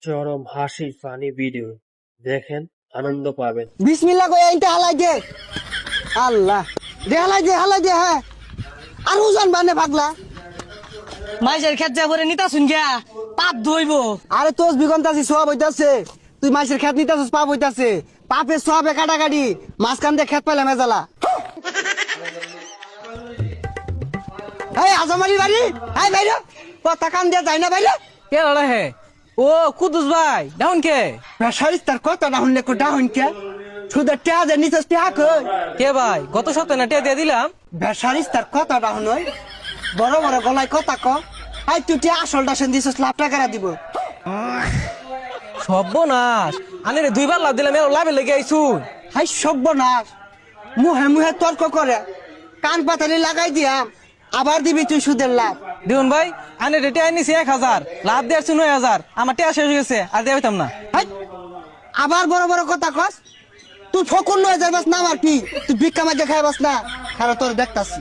চরম হাসি funny video দেখেন, আনন্দ পাবেন। বিসমিল্লাহ কই এইটা হালাই দে। আল্লাহ দে হালাই দে হ্যাঁ। আর উজান বানে পাগলা। মাইসের খেত যা করে নিতা শুন গিয়া পাপ ধইব। আরে তোস বিগন্তাছি সব হইতাছে। তুই মাইসের খেত নিতাছিস পাপ হইতাছে। পাপে সবে কাটাকাটি মাঝখান দিয়ে খেত পাইলে মেজালা। এই আজমারি বাড়ি এই বাইরে কথা কান দিয়ে যাই না বাইরে। কে লড়া হে? ও কুদুস ভাই ডাউন কে? সারিস তার কথা না শুনলে কোটা হইন কে শুধু টেয়া যে নিচে টেয়া কই কে ভাই গত সপ্তাহে না টিয়া দিয়ে দিলাম। ভেসারিস তার কথা না শুনই বড় বড় গলায় কথা ক। আই তুই টিয়া আসলটা সেন দিছিস লাভ টাকা দিব। সর্বনাশ আনে দুইবার লাভ দিলাম এর লাভে লেগে আইছুন। হাই সর্বনাশ মুহে মুহে তর্ক করে কান পাতালি লাগাই দিয়াম আবার দিবি তুই সুদের লাভ। দেখুন ভাই আনে রেটে আনিছি 1000 লাভ দিয়েছি 9000 আমার টিয়া শেষ হয়ে গেছে আর দিয়ে হইতাম না। হাই আবার বড় বড় কথা কস তুই ফকুন 9000 বাস না আমার কি তুই ভিক্ষা মাঝে খাই বাস না খারা তোর দেখতাছি।